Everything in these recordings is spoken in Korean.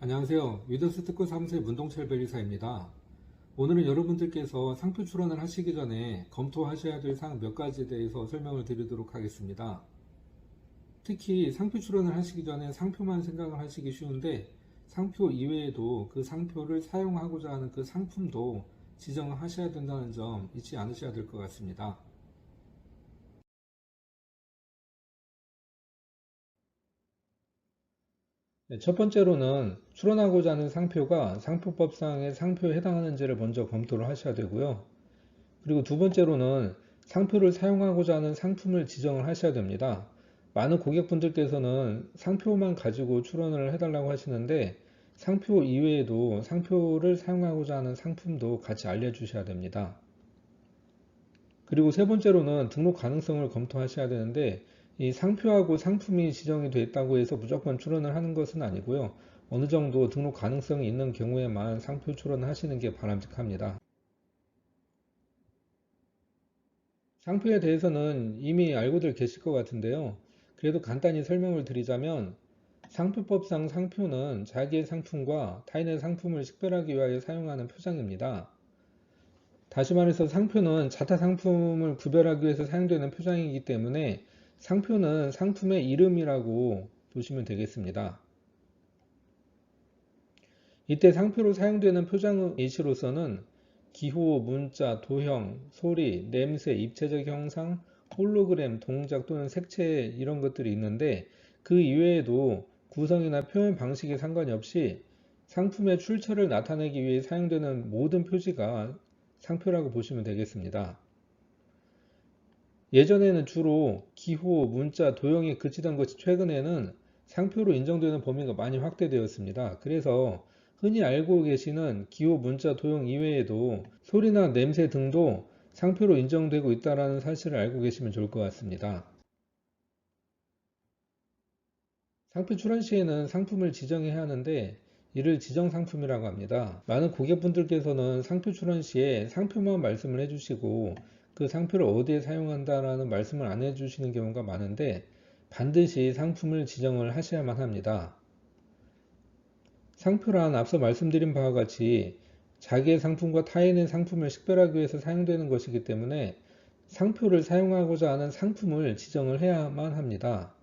안녕하세요. 위더스 특허 사무소의 문동철 변리사입니다. 오늘은 여러분들께서 상표 출원을 하시기 전에 검토하셔야 될 사항 몇 가지에 대해서 설명을 드리도록 하겠습니다. 특히 상표 출원을 하시기 전에 상표만 생각을 하시기 쉬운데 상표 이외에도 그 상표를 사용하고자 하는 그 상품도 지정을 하셔야 된다는 점 잊지 않으셔야 될 것 같습니다. 첫 번째로는 출원하고자 하는 상표가 상표법상의 상표에 해당하는지를 먼저 검토를 하셔야 되고요. 그리고 두 번째로는 상표를 사용하고자 하는 상품을 지정을 하셔야 됩니다. 많은 고객분들께서는 상표만 가지고 출원을 해달라고 하시는데 상표 이외에도 상표를 사용하고자 하는 상품도 같이 알려주셔야 됩니다. 그리고 세 번째로는 등록 가능성을 검토하셔야 되는데 이 상표하고 상품이 지정이 되어 있다고 해서 무조건 출원을 하는 것은 아니고요. 어느 정도 등록 가능성이 있는 경우에만 상표 출원을 하시는 게 바람직합니다. 상표에 대해서는 이미 알고들 계실 것 같은데요. 그래도 간단히 설명을 드리자면 상표법상 상표는 자기의 상품과 타인의 상품을 식별하기 위하여 사용하는 표장입니다. 다시 말해서 상표는 자타 상품을 구별하기 위해서 사용되는 표장이기 때문에 상표는 상품의 이름이라고 보시면 되겠습니다. 이때 상표로 사용되는 표장 예시로서는 기호, 문자, 도형, 소리, 냄새, 입체적 형상, 홀로그램, 동작 또는 색채 이런 것들이 있는데 그 이외에도 구성이나 표현 방식에 상관이 없이 상품의 출처를 나타내기 위해 사용되는 모든 표지가 상표라고 보시면 되겠습니다. 예전에는 주로 기호, 문자, 도형에 그치던 것이 최근에는 상표로 인정되는 범위가 많이 확대되었습니다. 그래서 흔히 알고 계시는 기호, 문자, 도형 이외에도 소리나 냄새 등도 상표로 인정되고 있다는 사실을 알고 계시면 좋을 것 같습니다. 상표 출원 시에는 상품을 지정해야 하는데 이를 지정 상품이라고 합니다. 많은 고객분들께서는 상표 출원 시에 상표만 말씀을 해주시고 그 상표를 어디에 사용한다라는 말씀을 안 해주시는 경우가 많은데 반드시 상품을 지정을 하셔야만 합니다. 상표란 앞서 말씀드린 바와 같이 자기의 상품과 타인의 상품을 식별하기 위해서 사용되는 것이기 때문에 상표를 사용하고자 하는 상품을 지정을 해야만 합니다.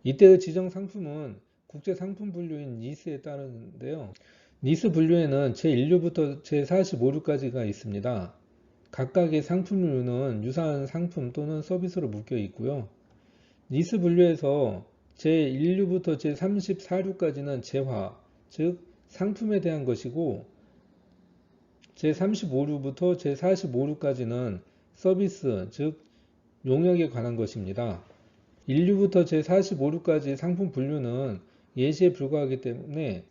이때의 지정 상품은 국제 상품 분류인 니스에 따르는데요. 니스 분류에는 제1류부터 제45류까지가 있습니다. 각각의 상품류는 유사한 상품 또는 서비스로 묶여 있고요. 니스 분류에서 제1류부터 제34류까지는 재화, 즉 상품에 대한 것이고 제35류부터 제45류까지는 서비스, 즉 용역에 관한 것입니다. 1류부터 제45류까지 상품 분류는 예시에 불과하기 때문에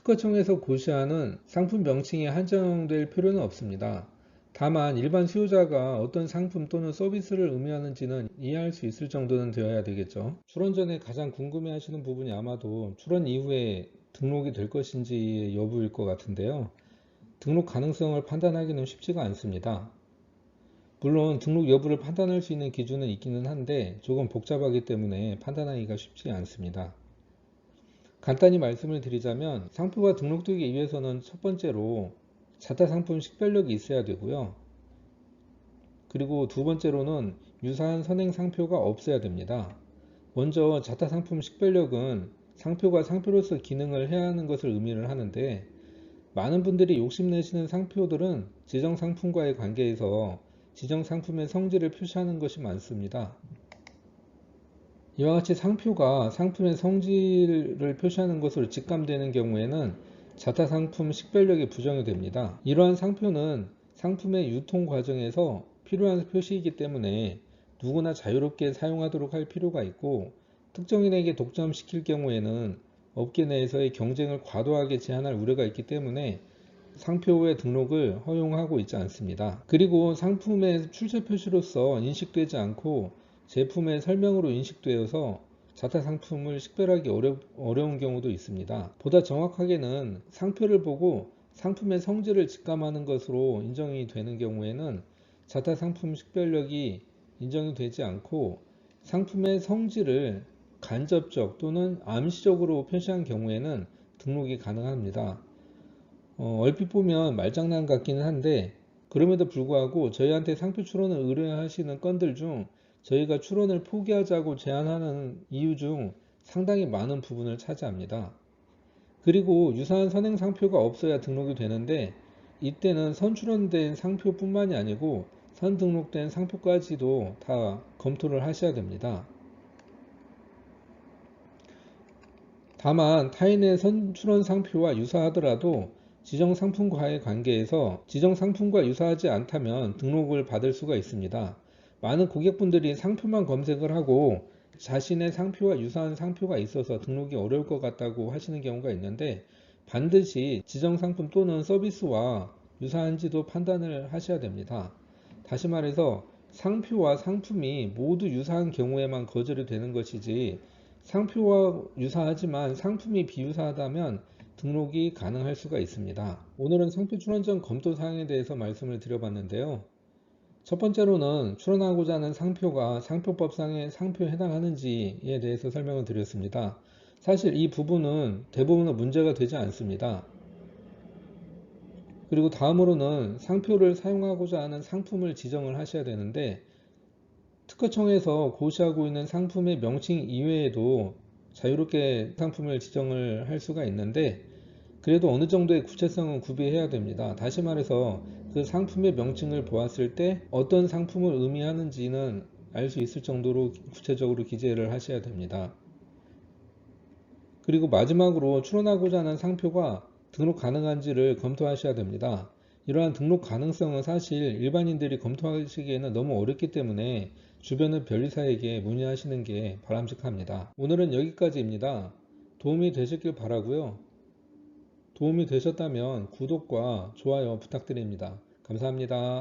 특허청에서 고시하는 상품 명칭에 한정될 필요는 없습니다. 다만 일반 수요자가 어떤 상품 또는 서비스를 의미하는지는 이해할 수 있을 정도는 되어야 되겠죠. 출원 전에 가장 궁금해 하시는 부분이 아마도 출원 이후에 등록이 될 것인지 여부일 것 같은데요. 등록 가능성을 판단하기는 쉽지가 않습니다. 물론 등록 여부를 판단할 수 있는 기준은 있기는 한데 조금 복잡하기 때문에 판단하기가 쉽지 않습니다. 간단히 말씀을 드리자면 상표가 등록되기 위해서는 첫 번째로 자타 상품 식별력이 있어야 되고요. 그리고 두 번째로는 유사한 선행 상표가 없어야 됩니다. 먼저 자타 상품 식별력은 상표가 상표로서 기능을 해야 하는 것을 의미를 하는데 많은 분들이 욕심내시는 상표들은 지정 상품과의 관계에서 지정 상품의 성질을 표시하는 것이 많습니다. 이와 같이 상표가 상품의 성질을 표시하는 것으로 직감되는 경우에는 자타 상품 식별력이 부정이 됩니다. 이러한 상표는 상품의 유통 과정에서 필요한 표시이기 때문에 누구나 자유롭게 사용하도록 할 필요가 있고 특정인에게 독점시킬 경우에는 업계 내에서의 경쟁을 과도하게 제한할 우려가 있기 때문에 상표의 등록을 허용하고 있지 않습니다. 그리고 상품의 출처 표시로서 인식되지 않고 제품의 설명으로 인식되어서 자타 상품을 식별하기 어려운 경우도 있습니다. 보다 정확하게는 상표를 보고 상품의 성질을 직감하는 것으로 인정이 되는 경우에는 자타 상품 식별력이 인정이 되지 않고 상품의 성질을 간접적 또는 암시적으로 표시한 경우에는 등록이 가능합니다. 얼핏 보면 말장난 같기는 한데 그럼에도 불구하고 저희한테 상표 출원을 의뢰하시는 건들 중 저희가 출원을 포기하자고 제안하는 이유 중 상당히 많은 부분을 차지합니다. 그리고 유사한 선행 상표가 없어야 등록이 되는데 이때는 선출원된 상표뿐만이 아니고 선등록된 상표까지도 다 검토를 하셔야 됩니다. 다만 타인의 선출원 상표와 유사하더라도 지정 상품과의 관계에서 지정 상품과 유사하지 않다면 등록을 받을 수가 있습니다. 많은 고객분들이 상표만 검색을 하고 자신의 상표와 유사한 상표가 있어서 등록이 어려울 것 같다고 하시는 경우가 있는데 반드시 지정 상품 또는 서비스와 유사한지도 판단을 하셔야 됩니다. 다시 말해서 상표와 상품이 모두 유사한 경우에만 거절이 되는 것이지 상표와 유사하지만 상품이 비유사하다면 등록이 가능할 수가 있습니다. 오늘은 상표 출원 전 검토 사항에 대해서 말씀을 드려봤는데요. 첫 번째로는 출원하고자 하는 상표가 상표법상의 상표에 해당하는지에 대해서 설명을 드렸습니다. 사실 이 부분은 대부분은 문제가 되지 않습니다. 그리고 다음으로는 상표를 사용하고자 하는 상품을 지정을 하셔야 되는데 특허청에서 고시하고 있는 상품의 명칭 이외에도 자유롭게 상품을 지정을 할 수가 있는데 그래도 어느 정도의 구체성은 구비해야 됩니다. 다시 말해서 그 상품의 명칭을 보았을 때 어떤 상품을 의미하는지는 알 수 있을 정도로 구체적으로 기재를 하셔야 됩니다. 그리고 마지막으로 출원하고자 하는 상표가 등록 가능한지를 검토하셔야 됩니다. 이러한 등록 가능성은 사실 일반인들이 검토하시기에는 너무 어렵기 때문에 주변의 변리사에게 문의하시는 게 바람직합니다. 오늘은 여기까지입니다. 도움이 되셨길 바라고요. 도움이 되셨다면 구독과 좋아요 부탁드립니다. 감사합니다.